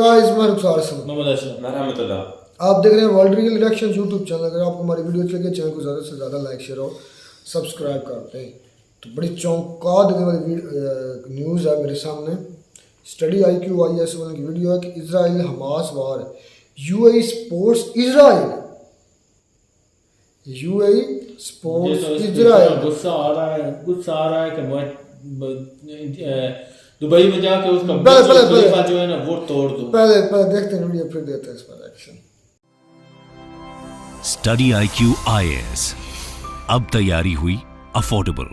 Guys मैं रुखसार हसन मोहम्मद अशरफ रहमतुल्लाह। आप देख रहे हैं world real reaction YouTube channel. अगर आपको हमारी वीडियो अच्छी लगे चैनल को ज़्यादा से ज़्यादा लाइक शेयर और सब्सक्राइब करते हैं। तो बड़ी चौंका देने वाली न्यूज़ है मेरे सामने। स्टडी IQ IS वाले की वीडियो है कि इजराइल हमास वार UAE स्पोर्ट्स इजराइल गुस्सा आ रहा है कि मैं दुबई में जाके उसका खलीफा जो है ना वो तोड़ दूं। पहले देखते हैं वीडियो फिर देते हैं इस पर एक्शन। स्टडी IQ IS अब तैयारी हुई अफोर्डेबल।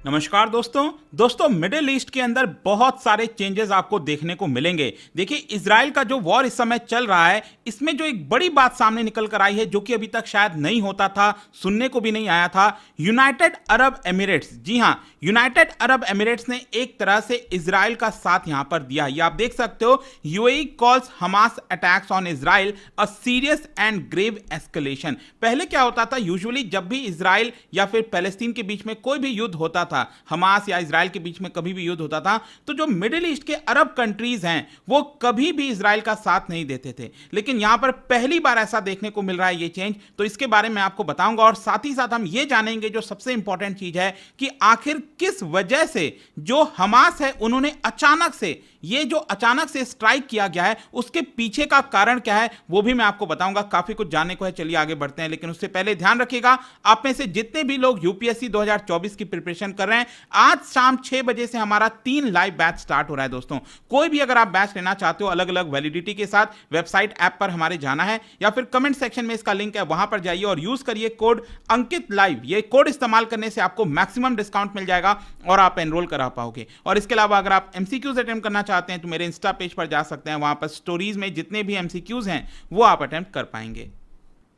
नमस्कार दोस्तों मिडिल ईस्ट के अंदर बहुत सारे चेंजेस आपको देखने को मिलेंगे। देखिए इजराइल का जो वॉर इस समय चल रहा है, इसमें जो एक बड़ी बात सामने निकल कर आई है जो कि अभी तक शायद नहीं होता था, सुनने को भी नहीं आया था। यूनाइटेड अरब एमिरेट्स, जी हां, यूनाइटेड अरब एमिरेट्स ने एक तरह से इजराइल का साथ यहां पर दिया। ये आप देख सकते हो, UAE calls Hamas attacks on Israel a serious and grave escalation. पहले क्या होता था, यूजुअली जब भी इजराइल या फिर पैलेस्टीन के बीच में कोई भी युद्ध होता था, हमास या इजराइल के बीच में कभी भी युद्ध होता था, तो जो मिडिल ईस्ट के अरब कंट्रीज हैं वो कभी भी इजराइल का साथ नहीं देते थे। लेकिन यहां पर पहली बार ऐसा देखने को मिल रहा है ये चेंज, तो इसके बारे में आपको बताऊंगा। और साथ ही साथ हम ये जानेंगे जो सबसे इंपॉर्टेंट चीज है कि आखिर किस वजह से जो हमास है उन्होंने अचानक से स्ट्राइक किया गया है, उसके पीछे का कारण क्या है वो भी मैं आपको बताऊंगा। काफी कुछ जानने को है, चलिए आगे बढ़ते हैं। लेकिन उससे पहले ध्यान रखिएगा, आप में से जितने भी लोग UPSC 2024 की प्रिपरेशन कर रहे हैं, आज शाम 6 बजे से हमारा 3 लाइव बैच स्टार्ट हो रहा है। दोस्तों कोई भी अगर आप बैच लेना चाहते हो अलग अलग वैलिडिटी के साथ, वेबसाइट ऐप पर हमारे जाना है या फिर कमेंट सेक्शन में इसका लिंक है, वहां पर जाइए और यूज करिए कोड अंकित लाइव। ये कोड इस्तेमाल करने से आपको मैक्सिमम डिस्काउंट मिल जाएगा और आप एनरोल करा पाओगे। और इसके अलावा अगर आप MCQs अटेम्प्ट करना चाहते हैं तो मेरे इंस्टा पेज पर जा सकते हैं, वहां पर स्टोरीज में जितने भी MCQs हैं वो आप अटेम्प्ट कर पाएंगे।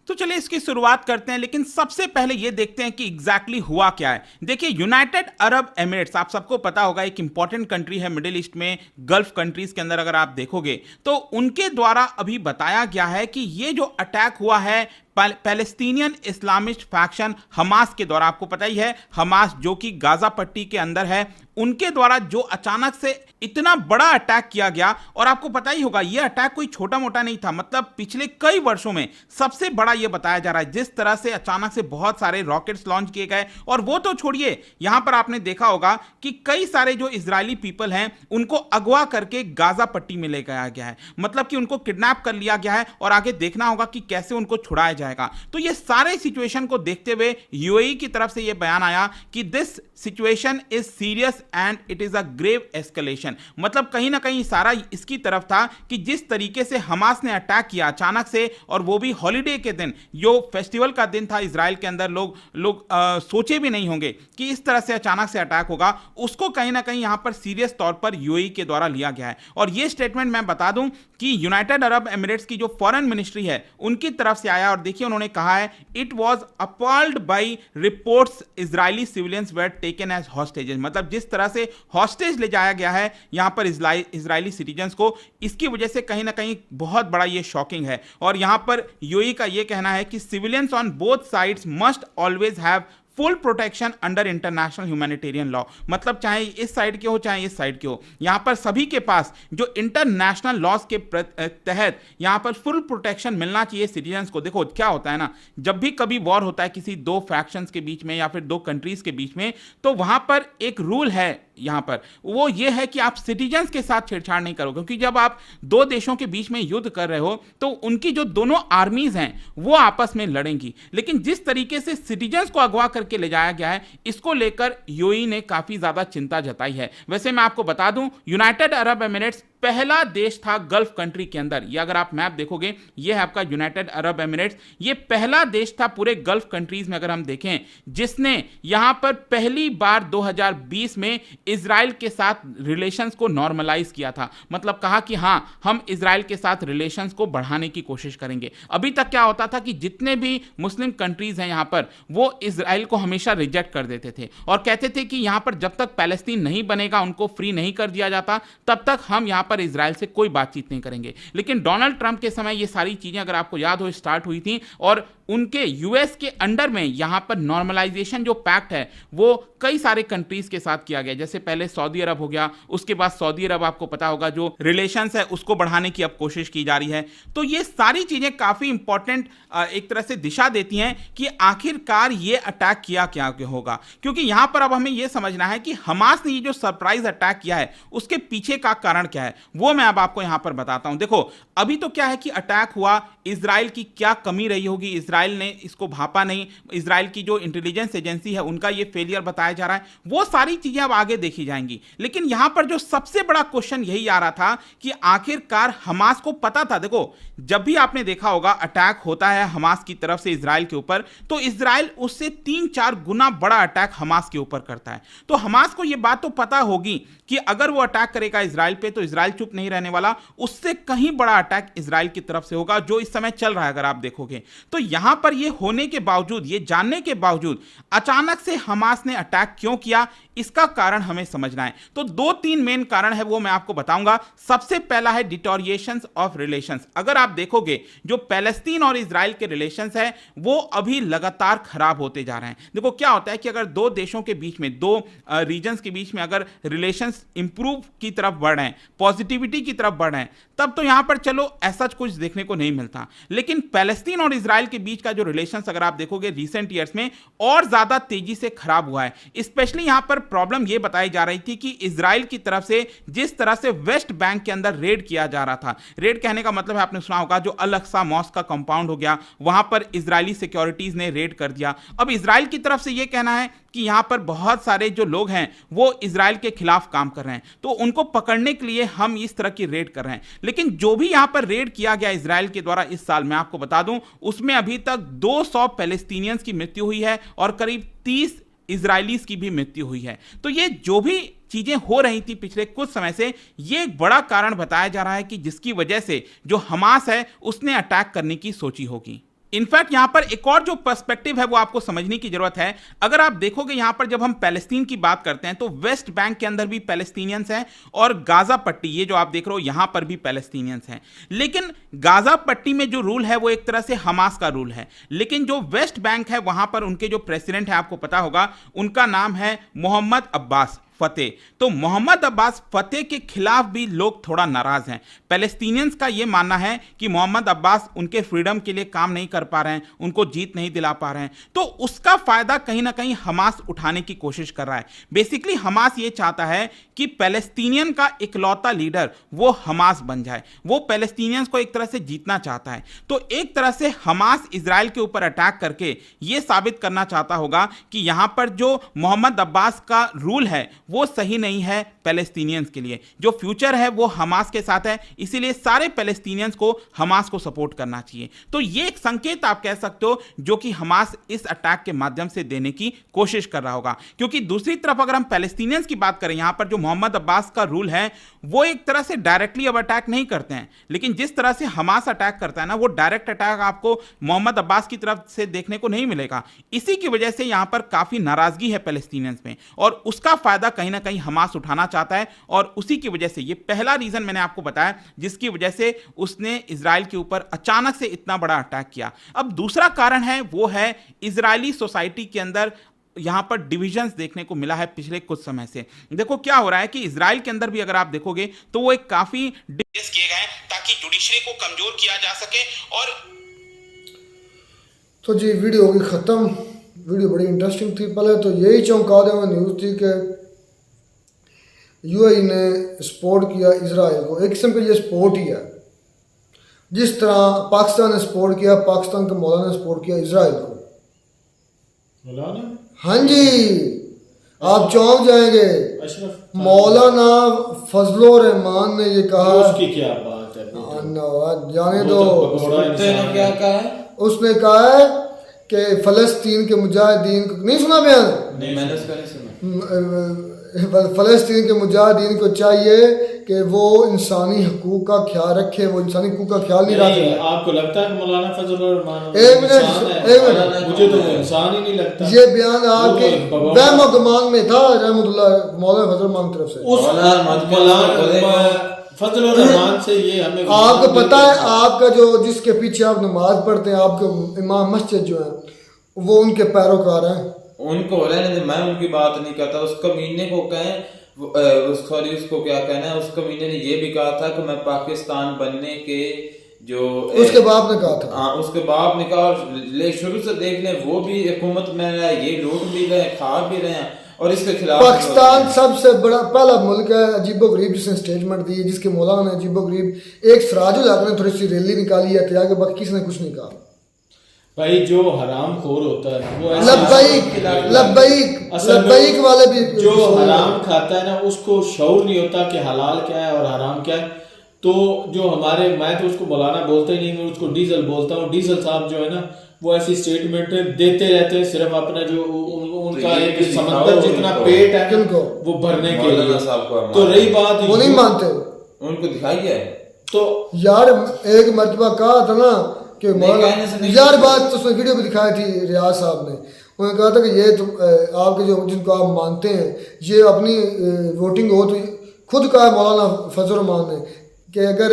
तो चलिए इसकी शुरुआत करते हैं, लेकिन सबसे पहले यह देखते हैं कि एग्जैक्टली हुआ क्या है। देखिए यूनाइटेड अरब एमिरेट्स, आप सबको पता होगा, एक इंपॉर्टेंट कंट्री है मिडिल ईस्ट में, गल्फ कंट्रीज के अंदर अगर आप देखोगे तो उनके द्वारा अभी बताया गया है कि ये जो अटैक हुआ है पैलेस्टीनियन इस्लामिस्ट फैक्शन हमास के द्वारा, आपको पता ही है हमास जो कि गाजा पट्टी के अंदर है, उनके द्वारा जो अचानक से इतना बड़ा अटैक किया गया। और आपको पता ही होगा यह अटैक कोई छोटा मोटा नहीं था, मतलब पिछले कई वर्षों में सबसे बड़ा यह बताया जा रहा है। जिस तरह से अचानक से बहुत सारे रॉकेट्स लॉन्च किए गए, और वो तो छोड़िए, यहां पर आपने देखा होगा कि कई सारे जो इजरायली पीपल हैं उनको अगवा करके गाजा पट्टी में ले गया गया है, मतलब कि उनको किडनैप कर लिया गया है और आगे देखना होगा कि कैसे उनको छुड़ाया जाएगा। तो ये सारे सिचुएशन को देखते हुए UAE की तरफ से ये बयान आया कि this situation is serious and it is a grave escalation. मतलब कहीं ना कहीं सारा इसकी तरफ था कि जिस तरीके से हमास ने अटैक किया अचानक से, और वो भी हॉलीडे के दिन, जो फेस्टिवल का दिन था इजराइल के अंदर, लोग सोचे भी नहीं होंगे कि इस तरह से अचानक से अटैक होगा, उसको कहीं ना कहीं यहां पर सीरियस तौर पर UAE के द्वारा लिया गया है। और ये स्टेटमेंट मैं बता दूं कि यूनाइटेड अरब एमिरेट्स की जो फॉरेन मिनिस्ट्री है उनकी तरफ से आया, और देखिए उन्होंने कहा है it was appalled by reports Israeli civilians were taken as hostages. मतलब जिस तरह से हॉस्टेज ले जाया गया है यहां पर इजरायली सिटीजन्स को, इसकी वजह से कहीं ना कहीं बहुत बड़ा ये शॉकिंग है। और यहां पर UAE का ये कहना है कि civilians on both sides must always have full protection under international humanitarian law. मतलब चाहे इस साइड के हो चाहे इस साइड के हो, यहां पर सभी के पास जो इंटरनेशनल लॉज के तहत यहां पर फुल प्रोटेक्शन मिलना चाहिए सिटीजन्स को। देखो क्या होता है ना, जब भी कभी वॉर होता है किसी दो फैक्शंस के बीच में या फिर दो कंट्रीज के बीच में, तो वहां पर एक रूल है यहां पर, वो ये है कि आप सिटीजन्स के साथ छेड़छाड़ नहीं करो, क्योंकि जब आप दो देशों के बीच में युद्ध कर रहे हो तो उनकी जो दोनों आर्मीज हैं वो आपस में लड़ेंगी। लेकिन जिस तरीके से सिटीजन्स को अगवा करके ले जाया गया है, इसको लेकर UAE ने काफी ज्यादा चिंता जताई है। वैसे मैं आपको बता दूं, यूनाइटेड अरब एमिरेट्स पहला देश था गल्फ कंट्री के अंदर। ये अगर आप मैप देखोगे, ये है आपका यूनाइटेड अरब एमिरेट्स, ये पहला देश था पूरे गल्फ कंट्रीज में अगर हम देखें जिसने यहां पर पहली बार 2020 में इजराइल के साथ रिलेशंस को नॉर्मलाइज किया था। मतलब कहा कि हां, हम इजराइल के साथ रिलेशंस को बढ़ाने की कोशिश करेंगे। अभी तक क्या होता था कि जितने भी मुस्लिम कंट्रीज हैं यहां पर, वो इजराइल को हमेशा रिजेक्ट कर देते थे और कहते थे कि यहां पर जब तक पैलेस्तीन नहीं बनेगा, उनको फ्री नहीं कर दिया जाता, तब तक हम यहां पर इजराइल से कोई बातचीत नहीं करेंगे। लेकिन डोनाल्ड ट्रंप के समय ये सारी चीजें, अगर आपको याद हो, स्टार्ट हुई थी और उनके यूएस के अंडर में यहां पर नॉर्मलाइजेशन जो पैक्ट है वो कई सारे कंट्रीज के साथ किया गया। जैसे पहले सऊदी अरब हो गया, उसके बाद सऊदी अरब आपको पता होगा जो रिलेशंस है उसको बढ़ाने की अब कोशिश की जा रही है। तो ये सारी चीजें काफी इंपॉर्टेंट एक तरह से दिशा देती हैं कि आखिरकार ये अटैक किया क्या होगा, क्योंकि यहां पर अब हमें यह समझना है कि हमास ने ये जो सरप्राइज अटैक किया है उसके पीछे का कारण क्या है, वो मैं अब आपको यहां पर बताता हूं। देखो अभी तो क्या है कि अटैक हुआ, इजराइल की क्या कमी रही होगी, इजराइल ने इसको भापा नहीं, इजराइल की जो इंटेलिजेंस एजेंसी है उनका ये फेलियर बताया जा रहा है, वो सारी चीजें अब आगे देखी जाएंगी। लेकिन यहां पर जो सबसे बड़ा क्वेश्चन यही आ रहा था कि आखिरकार हमास को पता था, देखो जब भी आपने देखा होगा अटैक होता है हमास की तरफ से इजराइल के ऊपर, तो इजराइल उससे 3-4 गुना बड़ा अटैक हमास के ऊपर करता है। तो हमास को यह बात तो पता होगी कि अगर वो अटैक करेगा इजराइल पे तो इजराइल चुप नहीं रहने वाला, उससे कहीं बड़ा अटैक इजराइल की तरफ से होगा, जो इस समय चल रहा है अगर आप देखोगे। तो यहां पर ये होने के बावजूद, ये जानने के बावजूद अचानक से हमास ने अटैक क्यों किया, इसका कारण हमें समझना है। तो 2-3 मेन कारण है वो मैं आपको बताऊंगा। सबसे पहला है डिटोरिएशंस ऑफ रिलेशंस। अगर आप देखोगे जो पैलेस्टीन और इजराइल के रिलेशंस है वो अभी लगातार खराब होते जा रहे हैं। देखो क्या होता है कि अगर दो देशों के बीच में, दो रीजन्स के बीच में अगर रिलेशंस इंप्रूव की तरफ बढ़ रहे हैं, पॉजिटिविटी की तरफ बढ़ रहे हैं, तब तो यहां पर चलो ऐसा कुछ देखने को नहीं मिलता। लेकिन पैलेस्टीन और इजराइल के बीच का जो रिलेशंस अगर आप देखोगे रिसेंट ईयर्स में और ज्यादा तेजी से खराब हुआ है। स्पेशली यहां पर प्रॉब्लम यह बताई जा रही थी कि इजराइल की तरफ से जिस तरह से वेस्ट बैंक के अंदर रेड किया जा रहा था, रेड कहने का मतलब है आपने सुना होगा जो अल अक्सा मॉस्क का कंपाउंड हो गया, वहां पर इजरायली सिक्योरिटीज ने रेड कर दिया। अब इजराइल की तरफ से यह कहना है कि यहां पर बहुत सारे जो लोग हैं वो इजराइल के खिलाफ काम कर रहे हैं, तो उनको पकड़ने के लिए हम इस तरह की रेड कर रहे हैं। लेकिन जो भी यहां पर रेड किया गया इजराइल के द्वारा इस साल, मैं आपको बता दूं, उसमें अभी तक 200 पैलेस्टीनियंस की मृत्यु हुई है और करीब 30 इजरायलीज की भी मृत्यु हुई है। तो ये जो भी चीजें हो रही थी पिछले कुछ समय से, ये एक बड़ा कारण बताया जा रहा है कि जिसकी वजह से जो हमास है उसने अटैक करने की सोची होगी। इनफैक्ट यहां पर एक और जो पर्सपेक्टिव है वो आपको समझने की जरूरत है। अगर आप देखोगे यहां पर जब हम पैलेस्टीन की बात करते हैं तो वेस्ट बैंक के अंदर भी पैलेस्टीनियंस हैं और गाजा पट्टी, ये जो आप देख रहे हो यहां पर भी पैलेस्टीनियंस हैं। लेकिन गाजा पट्टी में जो रूल है वो एक तरह से हमास का रूल है, लेकिन जो वेस्ट बैंक है वहां पर उनके जो प्रेसिडेंट है आपको पता होगा उनका नाम है मोहम्मद अब्बास फतेह। तो मोहम्मद अब्बास फतेह के खिलाफ भी लोग थोड़ा नाराज हैं। पैलेस्टीनियंस का यह मानना है कि मोहम्मद अब्बास उनके फ्रीडम के लिए काम नहीं कर पा रहे हैं, उनको जीत नहीं दिला पा रहे हैं, तो उसका फायदा कहीं ना कहीं हमास उठाने की कोशिश कर रहा है। बेसिकली हमास ये चाहता है कि पैलेस्टीनियन का इकलौता लीडर वो हमास बन जाए, वो पैलेस्टीनियंस को एक तरह से जीतना चाहता है। तो एक तरह से हमास इजराइल के ऊपर अटैक करके यह साबित करना चाहता होगा कि यहां पर जो मोहम्मद अब्बास का रूल है वो सही नहीं है पैलेस्टीनियंस के लिए, जो फ्यूचर है वो हमास के साथ है, इसीलिए सारे पैलेस्टीनियंस को हमास को सपोर्ट करना चाहिए। तो ये एक संकेत आप कह सकते हो जो कि हमास इस अटैक के माध्यम से देने की कोशिश कर रहा होगा। क्योंकि दूसरी तरफ अगर हम पैलेस्टीनियंस की बात करें, यहां पर जो मोहम्मद अब्बास का रूल है वो एक तरह से डायरेक्टली अब अटैक नहीं करते हैं, लेकिन जिस तरह से हमास अटैक करता है ना, वो डायरेक्ट अटैक आपको मोहम्मद अब्बास की तरफ से देखने को नहीं मिलेगा। इसी की वजह से यहां पर काफी नाराजगी है पैलेस्टीनियंस में और उसका फायदा कहीं ना कहीं हमास उठाना चाहता है और उसी की वजह से, ये पहला रीजन मैंने आपको बताया जिसकी वजह से उसने इजराइल के ऊपर अचानक से इतना बड़ा अटैक किया। अब दूसरा कारण है वो है इजरायली सोसाइटी के अंदर यहां पर डिविजन्स देखने को मिला है पिछले कुछ समय से। देखो क्या हो रहा है कि इजराइल के अंदर भी अगर आप देखोगे तो वो एक काफी डिविजन किए गए ताकि जुडिशरी को कमजोर किया जा सके। और तो जी वीडियो होगी खत्म। वीडियो बड़ी इंटरेस्टिंग थी। पहले तो यही चौंका देने वाली न्यूज़ थी कि यूएई ने सपोर्ट किया इजराइल को। एक किस्म का ये सपोर्ट ही है, जिस तरह पाकिस्तान ने सपोर्ट किया, पाकिस्तान के मौलाना ने सपोर्ट किया इजराइल को। हाँ जी, आप चौंक जाएंगे। मौलाना फजलो रहमान ने ये कहा, उसकी क्या बात है, जाने दो। क्या कहा है? उसने कहा है कि फलस्तीन के मुजाहिदीन को नहीं सुना बयान? नहीं, मैंने उसका नहीं सुना। फलस्तीन के मुजाहिदीन को चाहिए कि वो इंसानी हकूक का ख्याल रखे, वो इंसानी हकूक का ख्याल नहीं रखते। आपको लगता है कि मौलाना फजल रहमान एक मिनट, मुझे तो इंसान ही नहीं लगता। ये बयान आपके वहम गुमान में था रहमतुल्लाह मौलाना फजल रहमान की तरफ से। फजल और रहमान से ये हमें आपको पता है, आपका जो जिसके पीछे आप नमाज पढ़ते हैं, आपके इमाम मस्जिद जो है वो उनके पैरोकार हैं। उनको रहने दे, मैं उनकी बात नहीं करता। उस कमीने को कहें, सॉरी उसको क्या कहना है, उस कमीने ने ये भी कहा था कि मैं पाकिस्तान बनने के जो उसके बाप ने कहा था। हाँ, उसके बाप ने कहा। और शुरू से देख लें, वो भी हुकूमत में रहा है, ये लूट भी रहे हैं, खा भी रहे हैं, और इसके खिलाफ पाकिस्तान सबसे बड़ा पहला मुल्क है अजीबोगरीब जिसने स्टेटमेंट दी, जिसके मौलाना ने अजीबोगरीब एक सिराजुल हक ने थोड़ी सी रैली निकाली है, त्याग बाकी किसी ने कुछ नहीं कहा। भाई जो हराम खोर होता है वो लब्बैक वाले भी जो हराम खाता है ना, उसको शऊर नहीं होता कि हलाल क्या है और हराम क्या है। तो जो हमारे, मैं तो उसको मौलाना बोलते ही नहीं, मैं उसको डीजल बोलता हूँ। डीजल साहब जो है ना, वो ऐसी स्टेटमेंट देते रहते हैं सिर्फ अपना जो उनका एक समंदर जितना पेट है वो भरने के लिए। तो रही बात, वो नहीं मानते, उनको दिखाइए। तो यार एक मर्तबा कहा था ना कि यार बात तो उसने वीडियो भी दिखाई थी रियाज साहब ने, उन्होंने कहा था कि ये आपके जो जिनको आप मानते हैं ये अपनी वोटिंग हो, तो खुद कहा मौलाना फजल रहमान ने कि अगर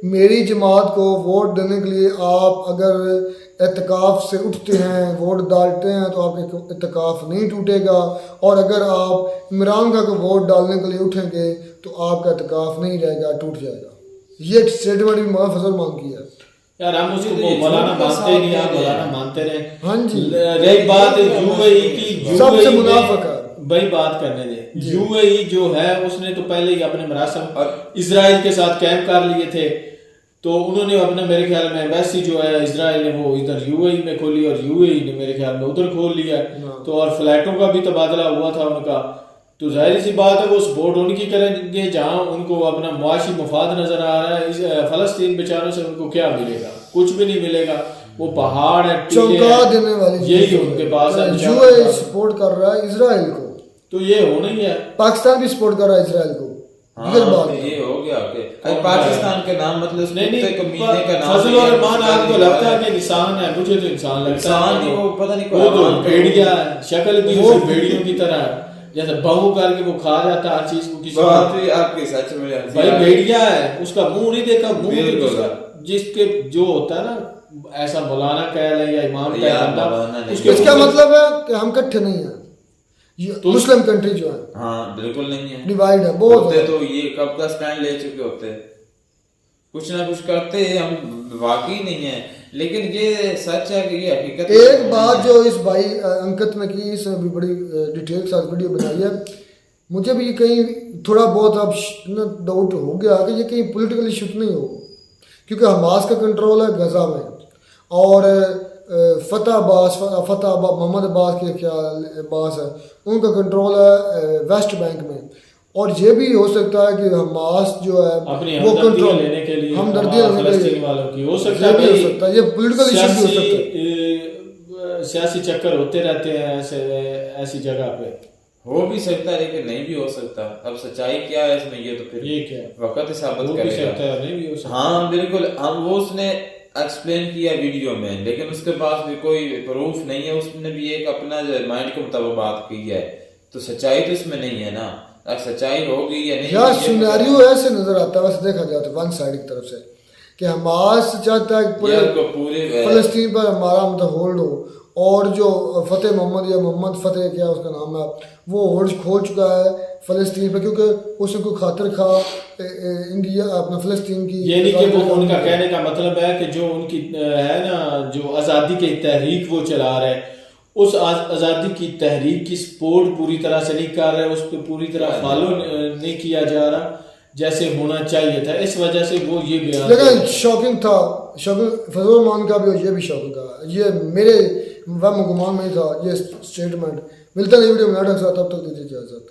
मेरी जमात को वोट देने के लिए आप अगर एतकाफ़ से उठते हैं, वोट डालते हैं, तो आपका एतकाफ़ नहीं टूटेगा, और अगर आप इमरान खान को वोट डालने के लिए उठेंगे तो आपका एतकाफ़ नहीं रहेगा, टूट जाएगा। ये स्टेटमेंट भी मौलाना फजल रहमान की है। यार हम उसको मौलाना मानते ही नहीं, आप मौलाना मानते रहे। हाँ जी, रही बात यूएई की, सबसे मुनाफिक है भाई, बात करने दे। यूएई जो है उसने तो पहले ही अपने मरासम इजराइल के साथ कैंप कर लिए थे, तो उन्होंने अपने मेरे ख्याल में एम्बेसी जो है इजराइल ने वो इधर यूएई में खोली और यूएई ने मेरे ख्याल में उधर खोल लिया। तो और फ्लैटों का भी तबादला हुआ था उनका। तो जाहिर सी बात है वो सपोर्ट उनकी करेंगे जहां उनको अपना मुआशी मुफाद नजर आ रहा है। फलस्तीन बेचारों से उनको क्या मिलेगा? कुछ भी नहीं मिलेगा। वो पहाड़ है, चौंका देने वाली यही उनके पास है। यूएई सपोर्ट कर रहा है इजराइल को, तो ये होना ही है। पाकिस्तान भी सपोर्ट कर रहा है इजराइल को। हाँ, ये हो गया कि पाकिस्तान के नाम मतलब नहीं, कमीने का नाम फजल और रहमान आपको लगता है कि इंसान है? मुझे तो इंसान लगता है। वो पता नहीं, वो तो भेड़िया है, शक्ल भी वो भेड़ियों की तरह है, जैसे बहु करके वो खा जाता है हर चीज को। किसी आपके सच में भाई भेड़िया है, उसका मुंह नहीं देखा, मुंह जिसके जो होता है ना, ऐसा मौलाना कह ले या इमाम कह ले, इसका मतलब है कि हम इकट्ठे नहीं है। तो मुस्लिम कंट्री जो है, हाँ बिल्कुल नहीं है, डिवाइड है बहुत होते। तो ये कब का स्टैंड ले चुके होते, कुछ ना कुछ करते हम, वाकई नहीं है। लेकिन ये सच है कि ये हकीकत। एक बात जो इस भाई अंकित ने की, इसने भी बड़ी डिटेल के साथ वीडियो बनाई है, मुझे भी कहीं थोड़ा बहुत अब डाउट हो गया कि ये कहीं पॉलिटिकल इशू नहीं हो, क्योंकि हमास का कंट्रोल है गजा में, और मोहम्मद अब्बास के ख्याल अब्बास है, उनका कंट्रोल है वेस्ट बैंक में। और ये भी हो सकता है कि हमास जो है वो कंट्रोल लेने के लिए, हमदर्दियां लेने के लिए वालों की हो सकता है, हो सकता है ये पॉलिटिकल इशू भी हो सकता है। सियासी चक्कर होते रहते हैं ऐसी जगह पे, हो भी सकता है लेकिन नहीं भी हो सकता। अब सच्चाई क्या है इसमें, ये तो फिर ये क्या वक्त साबित करेगा। नहीं भी हो सकता। हाँ बिल्कुल, हम वो उसने एक्सप्लेन किया वीडियो में, लेकिन उसके पास भी कोई प्रूफ नहीं है। उसने भी एक अपना माइंड के मुताबिक बात की है, तो सच्चाई तो इसमें नहीं है ना। सच्चाई होगी या नहीं, यार सिनेरियो ऐसे नजर आता है वैसे देखा जाए तो वन साइड की तरफ से, कि हमास चाहता है पूरे फलस्तीन पर हमारा मतलब होल्ड हो, और जो फतेह मोहम्मद या मोहम्मद फतेह क्या उसका नाम है, वो होल्ड खोल चुका है फलस्तीन पर, क्योंकि उसने कोई खातिर खा इंडिया अपना फलस्तीन की। ये नहीं कि वो उनका कहने का मतलब है कि जो उनकी है ना, जो आज़ादी की तहरीक वो चला रहे हैं, उस आज़ादी की तहरीक की सपोर्ट पूरी तरह से नहीं कर रहे, उस पर पूरी तरह फॉलो नहीं किया जा रहा जैसे होना चाहिए था। इस वजह से वो ये बयान, लेकिन शॉकिंग था, शॉकिंग फजल रहमान का भी, और ये भी शॉकिंग था। ये मेरे वह गुमान में ही था ये स्टेटमेंट। मिलता नहीं वीडियो में, तब तक दीजिए इजाजत।